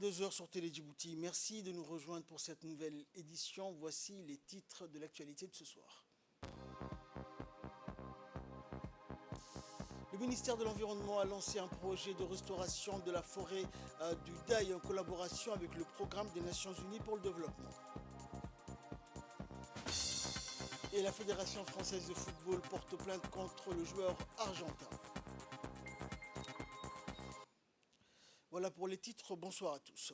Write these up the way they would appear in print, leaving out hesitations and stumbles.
22 heures sur Télé Djibouti. Merci de nous rejoindre pour cette nouvelle édition. Voici les titres de l'actualité de ce soir. Le ministère de l'Environnement a lancé un projet de restauration de la forêt du Daï en collaboration avec le Programme des Nations Unies pour le développement. Et la Fédération française de football porte plainte contre le joueur argentin. Voilà pour les titres, bonsoir à tous.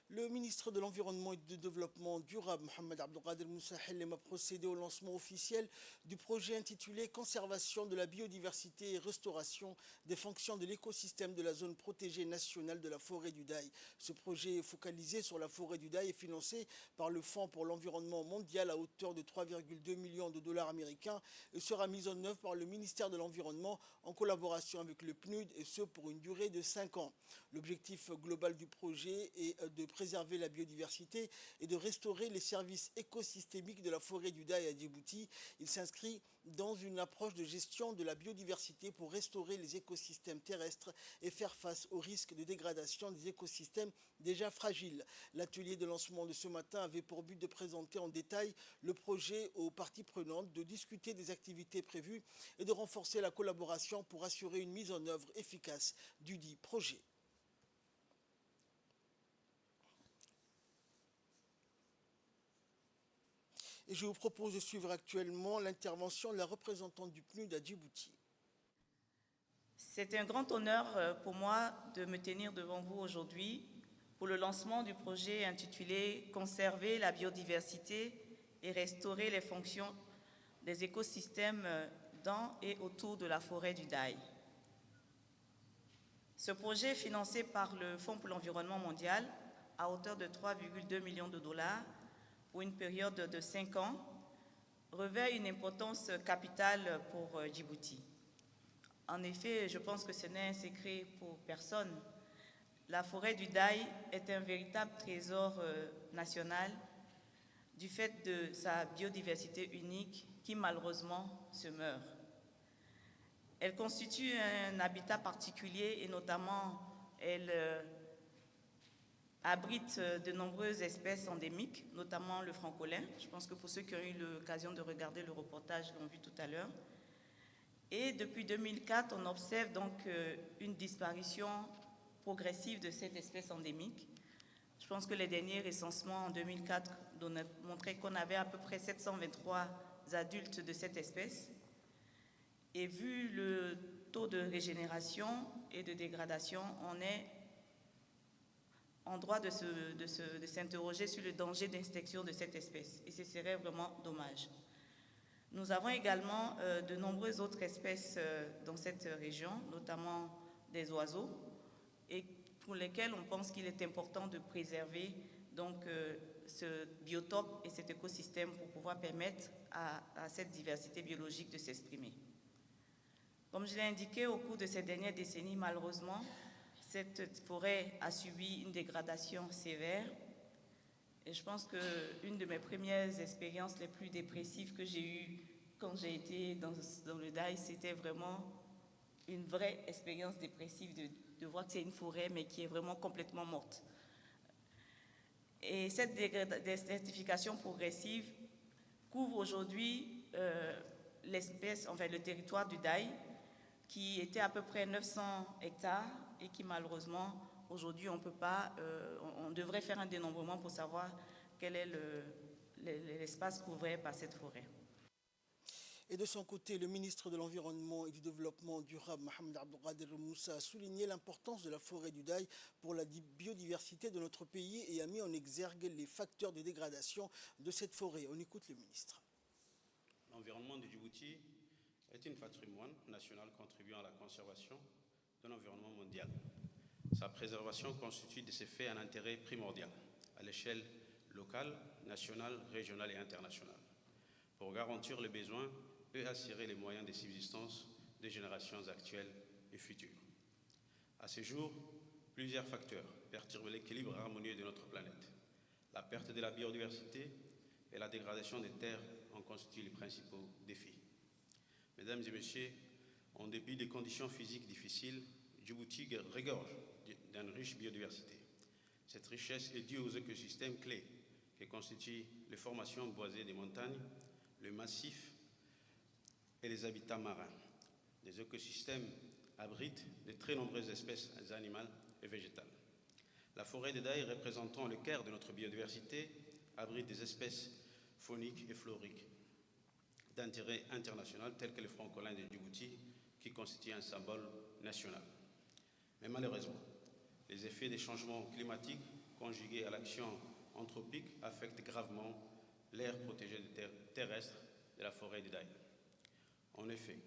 Le ministre de l'Environnement et du Développement durable, Mohamed Abdelkader Moussa Hellem, a procédé au lancement officiel du projet intitulé Conservation de la biodiversité et restauration des fonctions de l'écosystème de la zone protégée nationale de la forêt du Daï. Ce projet est focalisé sur la forêt du Daï et financé par le Fonds pour l'environnement mondial à hauteur de 3,2 millions de dollars américains et sera mis en œuvre par le ministère de l'Environnement en collaboration avec le PNUD et ce pour une durée de 5 ans. L'objectif global du projet est de préserver la biodiversité et de restaurer les services écosystémiques de la forêt du Daï à Djibouti. Il s'inscrit dans une approche de gestion de la biodiversité pour restaurer les écosystèmes terrestres et faire face aux risques de dégradation des écosystèmes déjà fragiles. L'atelier de lancement de ce matin avait pour but de présenter en détail le projet aux parties prenantes, de discuter des activités prévues et de renforcer la collaboration pour assurer une mise en œuvre efficace du dit projet. Et je vous propose de suivre actuellement l'intervention de la représentante du PNUD à Djibouti. C'est un grand honneur pour moi de me tenir devant vous aujourd'hui pour le lancement du projet intitulé « Conserver la biodiversité et restaurer les fonctions des écosystèmes dans et autour de la forêt du Daï ». Ce projet, financé par le Fonds pour l'environnement mondial à hauteur de 3,2 millions de dollars, pour une période de 5 ans, revêt une importance capitale pour Djibouti. En effet, je pense que ce n'est un secret pour personne. La forêt du Daï est un véritable trésor national du fait de sa biodiversité unique qui malheureusement se meurt. Elle constitue un habitat particulier et notamment elle abrite de nombreuses espèces endémiques, notamment le francolin. Je pense que pour ceux qui ont eu l'occasion de regarder le reportage l'ont vu tout à l'heure. Et depuis 2004, on observe donc une disparition progressive de cette espèce endémique. Je pense que les derniers recensements en 2004 montraient qu'on avait à peu près 723 adultes de cette espèce. Et vu le taux de régénération et de dégradation, on est en droit de s'interroger sur le danger d'extinction de cette espèce. Et ce serait vraiment dommage. Nous avons également de nombreuses autres espèces dans cette région, notamment des oiseaux, et pour lesquels on pense qu'il est important de préserver donc, ce biotope et cet écosystème pour pouvoir permettre à cette diversité biologique de s'exprimer. Comme je l'ai indiqué, au cours de ces dernières décennies, malheureusement, cette forêt a subi une dégradation sévère. Et je pense qu'une de mes premières expériences les plus dépressives que j'ai eues quand j'ai été dans le Daï, c'était vraiment une vraie expérience dépressive de voir que c'est une forêt, mais qui est vraiment complètement morte. Et cette désertification progressive couvre aujourd'hui l'espèce, enfin le territoire du Daï, qui était à peu près 900 hectares et qui malheureusement, aujourd'hui, on peut pas, on devrait faire un dénombrement pour savoir quel est l'espace couvert par cette forêt. Et de son côté, le ministre de l'Environnement et du Développement durable, Mohamed Abdelkader Moussa, a souligné l'importance de la forêt du Daï pour la biodiversité de notre pays et a mis en exergue les facteurs de dégradation de cette forêt. On écoute le ministre. L'environnement de Djibouti est un patrimoine national contribuant à la conservation de l'environnement mondial. Sa préservation constitue de ces faits un intérêt primordial à l'échelle locale, nationale, régionale et internationale pour garantir les besoins et assurer les moyens de subsistance des générations actuelles et futures. À ce jour, plusieurs facteurs perturbent l'équilibre harmonieux de notre planète. La perte de la biodiversité et la dégradation des terres en constituent les principaux défis. Mesdames et messieurs, en dépit des conditions physiques difficiles, Djibouti regorge d'une riche biodiversité. Cette richesse est due aux écosystèmes clés qui constituent les formations boisées des montagnes, le massif et les habitats marins. Les écosystèmes abritent de très nombreuses espèces animales et végétales. La forêt des Daï, représentant le quart de notre biodiversité, abrite des espèces fauniques et floriques d'intérêt international telles que le francolin de Djibouti, qui constitue un symbole national. Mais malheureusement, les effets des changements climatiques conjugués à l'action anthropique affectent gravement l'aire protégée terrestre de la forêt des Daï. En effet,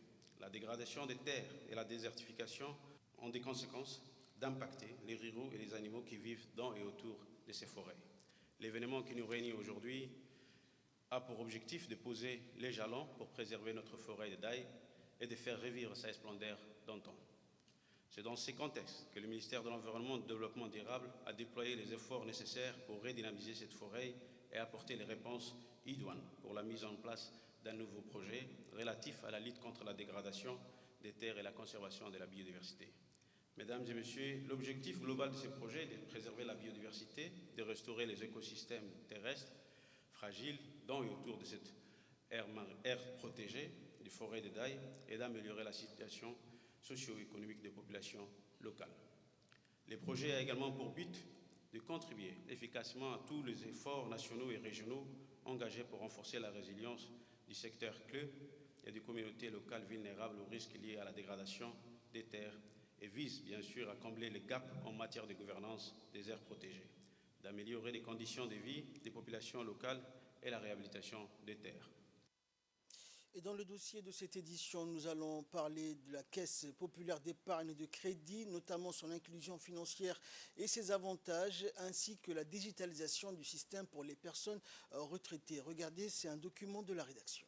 la dégradation des terres et la désertification ont des conséquences d'impacter les ruraux et les animaux qui vivent dans et autour de ces forêts. L'événement qui nous réunit aujourd'hui a pour objectif de poser les jalons pour préserver notre forêt de Daï et de faire revivre sa splendeur d'antan. C'est dans ces contextes que le ministère de l'Environnement et du Développement durable a déployé les efforts nécessaires pour redynamiser cette forêt et apporter les réponses idoines pour la mise en place d'un nouveau projet relatif à la lutte contre la dégradation des terres et la conservation de la biodiversité. Mesdames et messieurs, l'objectif global de ce projet est de préserver la biodiversité, de restaurer les écosystèmes terrestres fragiles dans et autour de cette aire protégée des forêts des Daï et d'améliorer la situation socio-économique des populations locales. Le projet a également pour but de contribuer efficacement à tous les efforts nationaux et régionaux engagés pour renforcer la résilience du secteur clé et des communautés locales vulnérables aux risques liés à la dégradation des terres et vise bien sûr à combler les gaps en matière de gouvernance des aires protégées, d'améliorer les conditions de vie des populations locales et la réhabilitation des terres. Et dans le dossier de cette édition, nous allons parler de la Caisse populaire d'épargne et de crédit, notamment son inclusion financière et ses avantages, ainsi que la digitalisation du système pour les personnes retraitées. Regardez, c'est un document de la rédaction.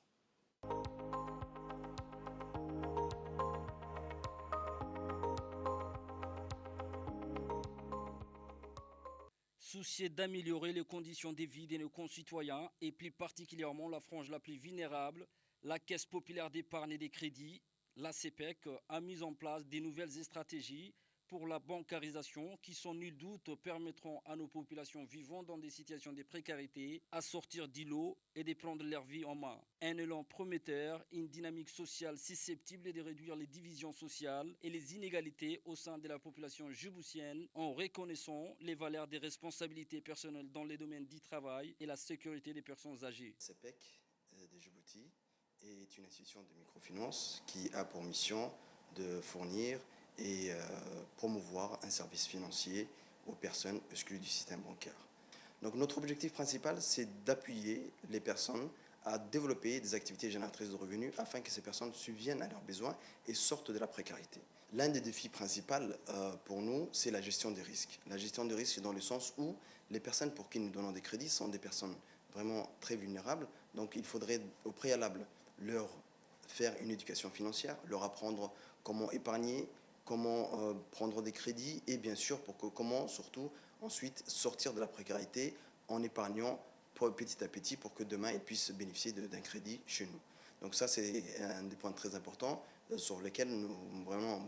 Soucieux d'améliorer les conditions de vie de nos concitoyens et plus particulièrement la frange la plus vulnérable, la Caisse populaire d'épargne et de crédit, la CPEC, a mis en place de nouvelles stratégies pour la bancarisation qui, sans nul doute, permettront à nos populations vivant dans des situations de précarité à sortir d'îlots et de prendre leur vie en main. Un élan prometteur, une dynamique sociale susceptible de réduire les divisions sociales et les inégalités au sein de la population djiboutienne en reconnaissant les valeurs des responsabilités personnelles dans les domaines du travail et la sécurité des personnes âgées. CPEC de Djibouti est une institution de microfinance qui a pour mission de fournir et promouvoir un service financier aux personnes exclues du système bancaire. Donc notre objectif principal, c'est d'appuyer les personnes à développer des activités génératrices de revenus afin que ces personnes subviennent à leurs besoins et sortent de la précarité. L'un des défis principaux pour nous, c'est la gestion des risques. La gestion des risques dans le sens où les personnes pour qui nous donnons des crédits sont des personnes vraiment très vulnérables. Donc il faudrait au préalable leur faire une éducation financière, leur apprendre comment épargner, comment prendre des crédits et bien sûr comment surtout ensuite sortir de la précarité en épargnant petit à petit pour que demain ils puissent bénéficier d'un crédit chez nous. Donc ça c'est un des points très importants sur lesquels nous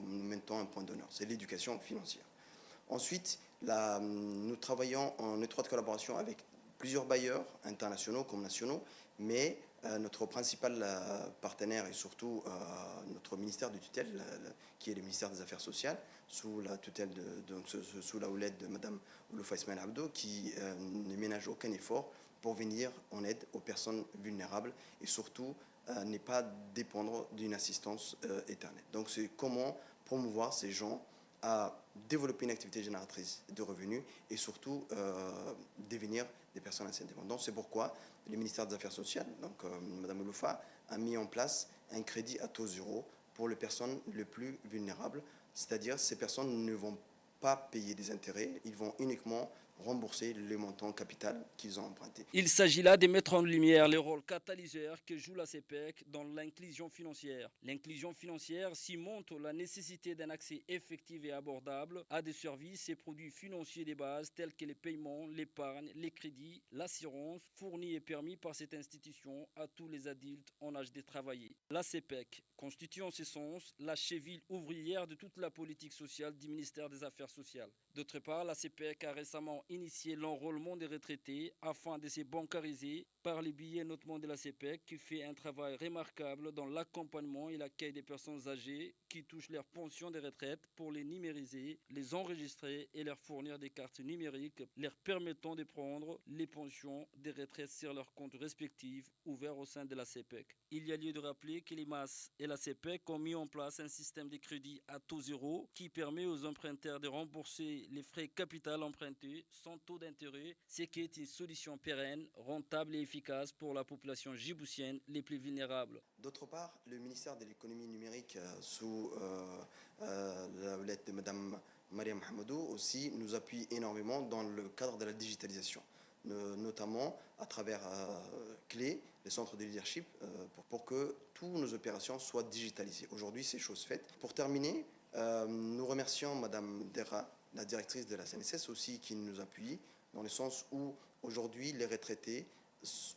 mettons un point d'honneur, c'est l'éducation financière. Ensuite, nous travaillons en étroite collaboration avec plusieurs bailleurs internationaux comme nationaux, mais notre principal partenaire est surtout notre ministère de tutelle, qui est le ministère des Affaires sociales, sous la tutelle sous la houlette de Mme Olofa Ismaël Abdo, qui ne ménage aucun effort pour venir en aide aux personnes vulnérables et surtout ne pas dépendre d'une assistance éternelle. Donc c'est comment promouvoir ces gens à développer une activité génératrice de revenus et surtout devenir des personnes assez indépendantes. C'est pourquoi le ministère des Affaires sociales, donc Mme Olofa, a mis en place un crédit à taux zéro pour les personnes les plus vulnérables, c'est-à-dire ces personnes ne vont pas payer des intérêts, ils vont uniquement rembourser le montant capital qu'ils ont emprunté. Il s'agit là de mettre en lumière le rôle catalyseur que joue la CPEC dans l'inclusion financière. L'inclusion financière s'y montre la nécessité d'un accès effectif et abordable à des services et produits financiers de base tels que les paiements, l'épargne, les crédits, l'assurance, fournis et permis par cette institution à tous les adultes en âge de travailler. La CPEC constitue en ce sens la cheville ouvrière de toute la politique sociale du ministère des Affaires sociales. D'autre part, la CPEC a récemment initié l'enrôlement des retraités afin de se bancariser par les billets notamment de la CPEC qui fait un travail remarquable dans l'accompagnement et l'accueil des personnes âgées qui touchent leur pension de retraite pour les numériser, les enregistrer et leur fournir des cartes numériques leur permettant de prendre les pensions des retraites sur leurs comptes respectifs ouverts au sein de la CPEC. Il y a lieu de rappeler que l'IMAS et la CPEC ont mis en place un système de crédit à taux zéro qui permet aux emprunteurs de rembourser les frais capital empruntés sans taux d'intérêt, ce qui est une solution pérenne, rentable et efficace pour la population djiboutienne les plus vulnérables. D'autre part, le ministère de l'économie numérique, sous la houlette de Mme Mariam Hamadou, aussi nous appuie énormément dans le cadre de la digitalisation, notamment à travers Clé, les centres de leadership, pour que toutes nos opérations soient digitalisées. Aujourd'hui, c'est chose faite. Pour terminer, nous remercions Mme Dera, la directrice de la CNSS aussi, qui nous appuie, dans le sens où aujourd'hui les retraités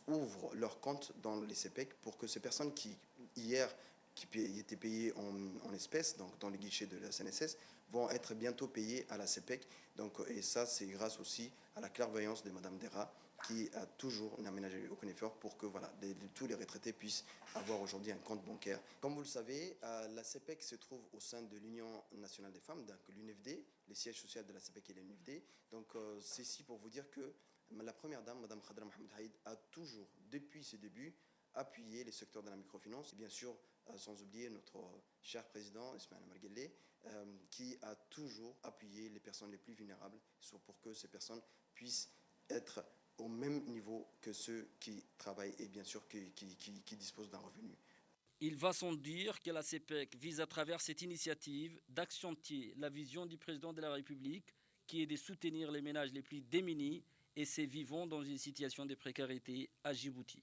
ouvrent leur compte dans les CPEC pour que ces personnes qui, hier, qui étaient payées en espèces, donc dans les guichets de la CNSS, vont être bientôt payées à la CPEC. Donc, et ça, c'est grâce aussi à la clairvoyance de Mme Dera, qui a toujours n'aménagé aucun effort pour que voilà, tous les retraités puissent avoir aujourd'hui un compte bancaire. Comme vous le savez, la CPEC se trouve au sein de l'Union nationale des femmes, donc l'UNFD, les sièges sociaux de la CPEC et l'UNFD. Donc c'est ici pour vous dire que la première dame, Mme Khadra Mohamed Haïd, a toujours, depuis ses débuts, appuyé les secteurs de la microfinance. Et bien sûr, sans oublier notre cher président, Ismaël Marguellé, qui a toujours appuyé les personnes les plus vulnérables pour que ces personnes puissent être au même niveau que ceux qui travaillent et bien sûr qui disposent d'un revenu. Il va sans dire que la CPEC vise à travers cette initiative d'accentuer la vision du président de la République qui est de soutenir les ménages les plus démunis et ces vivant dans une situation de précarité à Djibouti.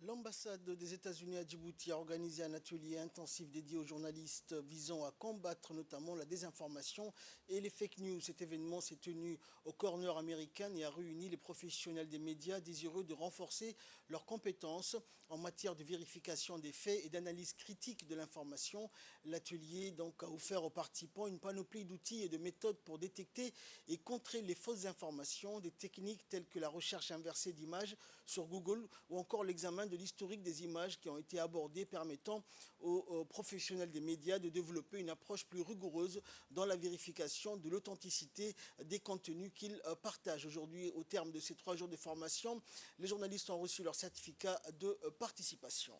L'ambassade des États-Unis à Djibouti a organisé un atelier intensif dédié aux journalistes visant à combattre notamment la désinformation et les fake news. Cet événement s'est tenu au Corner américain et a réuni les professionnels des médias désireux de renforcer leurs compétences en matière de vérification des faits et d'analyse critique de l'information. L'atelier donc a offert aux participants une panoplie d'outils et de méthodes pour détecter et contrer les fausses informations, des techniques telles que la recherche inversée d'images sur Google ou encore l'examen de l'historique des images qui ont été abordées, permettant aux professionnels des médias de développer une approche plus rigoureuse dans la vérification de l'authenticité des contenus qu'ils partagent. Aujourd'hui, au terme de ces 3 jours de formation, les journalistes ont reçu leur certificat de participation.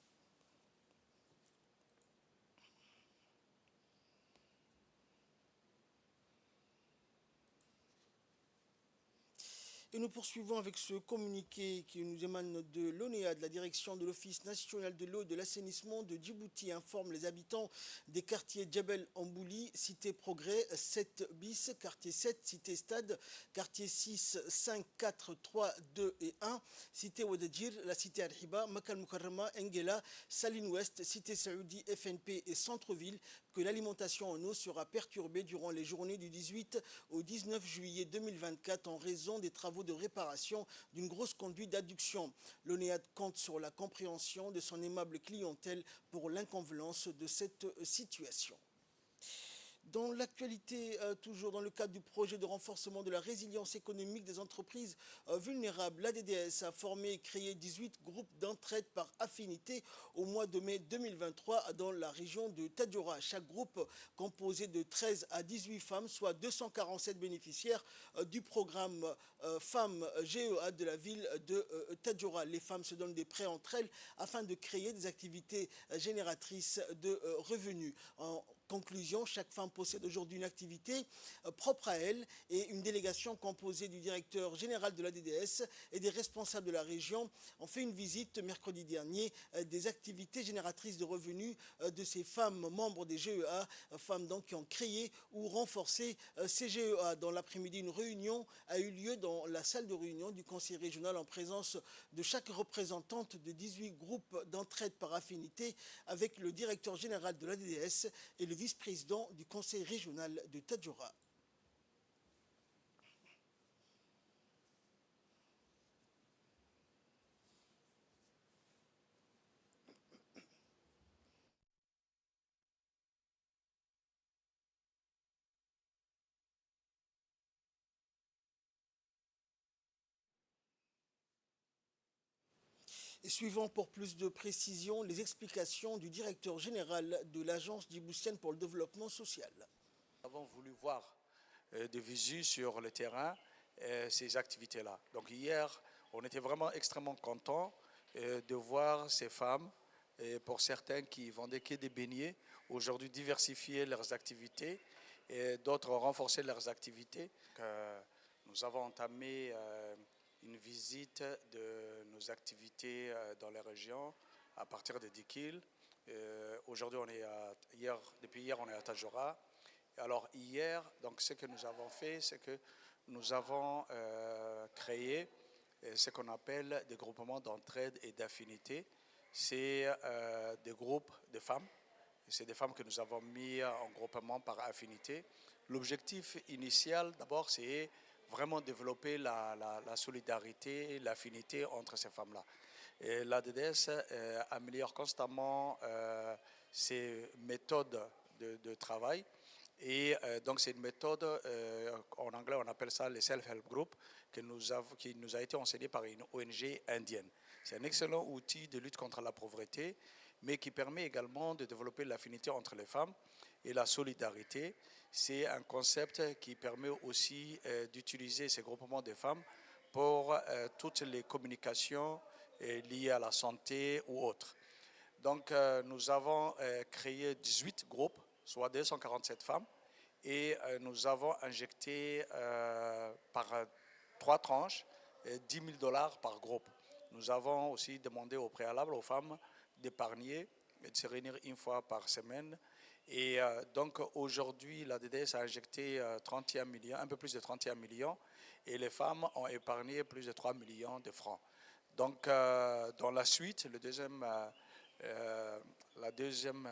Et nous poursuivons avec ce communiqué qui nous émane de l'ONEA, de la direction de l'Office national de l'eau et de l'assainissement de Djibouti, informe les habitants des quartiers Djebel Ambouli, cité Progrès 7 bis, quartier 7, cité Stade, quartier 6, 5, 4, 3, 2 et 1, cité Ouadadjir, la cité Al-Hiba, Makal Mukarrama, Engela, Saline Ouest, cité Saoudi, FNP et Centre-Ville, que l'alimentation en eau sera perturbée durant les journées du 18 au 19 juillet 2024 en raison des travaux de réparation d'une grosse conduite d'adduction. L'ONEAD compte sur la compréhension de son aimable clientèle pour l'inconvenance de cette situation. Dans l'actualité, toujours dans le cadre du projet de renforcement de la résilience économique des entreprises vulnérables, l'ADDS a formé et créé 18 groupes d'entraide par affinité au mois de mai 2023 dans la région de Tadjoura. Chaque groupe composé de 13 à 18 femmes, soit 247 bénéficiaires du programme Femmes GEA de la ville de Tadjoura. Les femmes se donnent des prêts entre elles afin de créer des activités génératrices de revenus. En conclusion, chaque femme possède aujourd'hui une activité propre à elle et une délégation composée du directeur général de l'ADDS et des responsables de la région ont fait une visite mercredi dernier des activités génératrices de revenus de ces femmes membres des GEA, femmes donc qui ont créé ou renforcé ces GEA. Dans l'après-midi, une réunion a eu lieu dans la salle de réunion du conseil régional en présence de chaque représentante de 18 groupes d'entraide par affinité avec le directeur général de l'ADDS et le vice-président du conseil régional de Tadjoura. Et suivant pour plus de précision les explications du directeur général de l'Agence djiboutienne pour le développement social. Nous avons voulu voir de visu sur le terrain ces activités-là. Donc hier, on était vraiment extrêmement contents de voir ces femmes, pour certains qui vendaient que des beignets, aujourd'hui diversifier leurs activités et d'autres renforcer leurs activités. Nous avons entamé une visite de nos activités dans les régions à partir de Dikil. Aujourd'hui, depuis hier, on est à Tadjoura. Alors hier, donc ce que nous avons fait, c'est que nous avons créé ce qu'on appelle des groupements d'entraide et d'affinité. C'est des groupes de femmes. C'est des femmes que nous avons mis en groupement par affinité. L'objectif initial, d'abord, c'est vraiment développer la solidarité, l'affinité entre ces femmes-là. L'ADDS améliore constamment ses méthodes de travail. Et donc c'est une méthode, en anglais on appelle ça les self-help group, qui nous a été enseignée par une ONG indienne. C'est un excellent outil de lutte contre la pauvreté, mais qui permet également de développer l'affinité entre les femmes et la solidarité. C'est un concept qui permet aussi d'utiliser ces groupements de femmes pour toutes les communications liées à la santé ou autres. Donc nous avons créé 18 groupes, soit 247 femmes, et nous avons injecté par 3 tranches $10 000 par groupe. Nous avons aussi demandé au préalable aux femmes d'épargner et de se réunir une fois par semaine. Et donc aujourd'hui, la DDS a injecté 31 millions, un peu plus de 31 millions, et les femmes ont épargné plus de 3 millions de francs. Donc dans la suite, la deuxième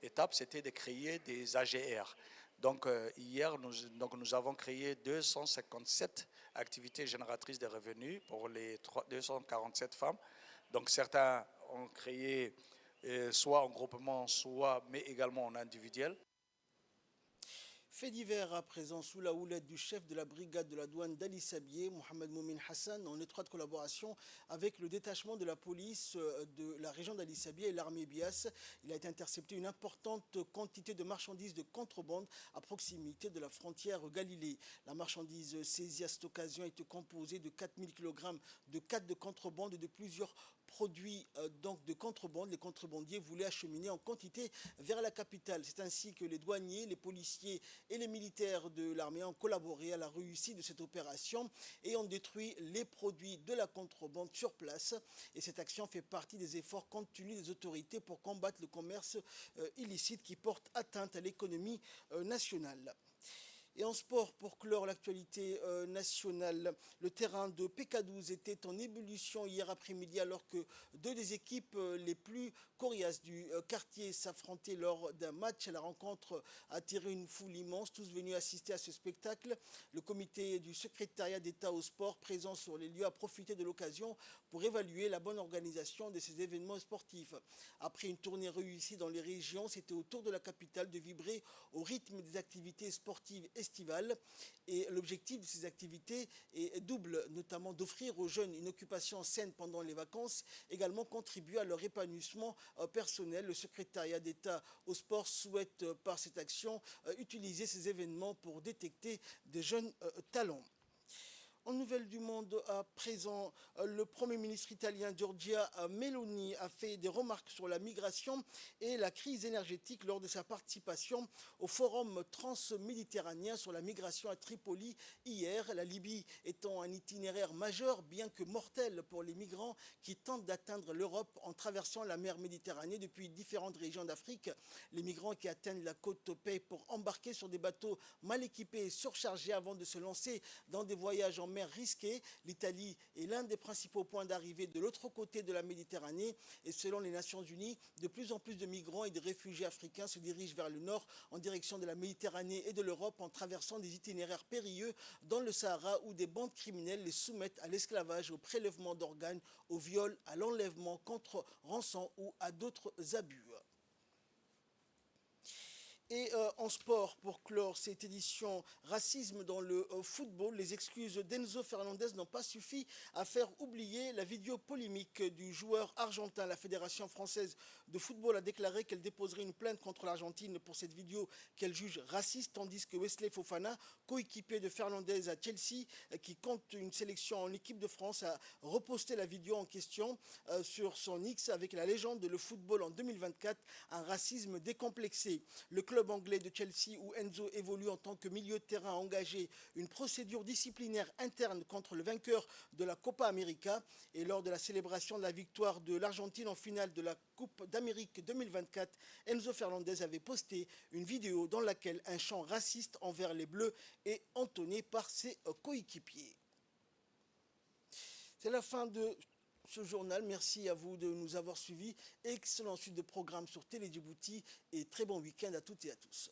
étape, c'était de créer des AGR. Donc hier, nous avons créé 257 activités génératrices de revenus pour les 247 femmes. Donc certains ont créé soit en groupement, mais également en individuel. Fait divers à présent sous la houlette du chef de la brigade de la douane d'Ali Sabié, Mohamed Moumin Hassan, en étroite collaboration avec le détachement de la police de la région d'Ali Sabié et l'armée Bias. Il a été intercepté une importante quantité de marchandises de contrebande à proximité de la frontière Galilée. La marchandise saisie à cette occasion était composée de 4000 kg de cannes de contrebande et de plusieurs produits donc de contrebande. Les contrebandiers voulaient acheminer en quantité vers la capitale. C'est ainsi que les douaniers, les policiers et les militaires de l'armée ont collaboré à la réussite de cette opération et ont détruit les produits de la contrebande sur place. Et cette action fait partie des efforts contenus des autorités pour combattre le commerce illicite qui porte atteinte à l'économie nationale. Et en sport, pour clore l'actualité nationale, le terrain de PK12 était en ébullition hier après-midi alors que deux des équipes les plus coriaces du quartier s'affrontaient lors d'un match. La rencontre a attiré une foule immense, tous venus assister à ce spectacle. Le comité du secrétariat d'État au sport présent sur les lieux a profité de l'occasion pour évaluer la bonne organisation de ces événements sportifs. Après une tournée réussie dans les régions, c'était au tour de la capitale de vibrer au rythme des activités sportives estivales. Et l'objectif de ces activités est double, notamment d'offrir aux jeunes une occupation saine pendant les vacances, également contribuer à leur épanouissement personnel. Le secrétariat d'État au sport souhaite par cette action utiliser ces événements pour détecter des jeunes talents. En nouvelles du monde à présent, le Premier ministre italien Giorgia Meloni a fait des remarques sur la migration et la crise énergétique lors de sa participation au forum transméditerranéen sur la migration à Tripoli hier. La Libye étant un itinéraire majeur, bien que mortel pour les migrants qui tentent d'atteindre l'Europe en traversant la mer Méditerranée depuis différentes régions d'Afrique. Les migrants qui atteignent la côte paient pour embarquer sur des bateaux mal équipés et surchargés avant de se lancer dans des voyages en mer risquée. L'Italie est l'un des principaux points d'arrivée de l'autre côté de la Méditerranée et selon les Nations Unies, de plus en plus de migrants et de réfugiés africains se dirigent vers le nord en direction de la Méditerranée et de l'Europe en traversant des itinéraires périlleux dans le Sahara où des bandes criminelles les soumettent à l'esclavage, au prélèvement d'organes, au viol, à l'enlèvement contre rançon ou à d'autres abus. Et en sport, pour clore cette édition racisme dans le football, les excuses d'Enzo Fernandez n'ont pas suffi à faire oublier la vidéo polémique du joueur argentin. La Fédération française de football a déclaré qu'elle déposerait une plainte contre l'Argentine pour cette vidéo qu'elle juge raciste, tandis que Wesley Fofana, coéquipier de Fernandez à Chelsea, qui compte une sélection en équipe de France, a reposté la vidéo en question sur son X avec la légende de le football en 2024, un racisme décomplexé. Le club anglais de Chelsea, où Enzo évolue en tant que milieu de terrain, a engagé une procédure disciplinaire interne contre le vainqueur de la Copa América. Et lors de la célébration de la victoire de l'Argentine en finale de la Coupe d'Amérique 2024, Enzo Fernandez avait posté une vidéo dans laquelle un chant raciste envers les Bleus est entonné par ses coéquipiers. C'est la fin de ce journal. Merci à vous de nous avoir suivis. Excellente suite de programmes sur Télé Djibouti et très bon week-end à toutes et à tous.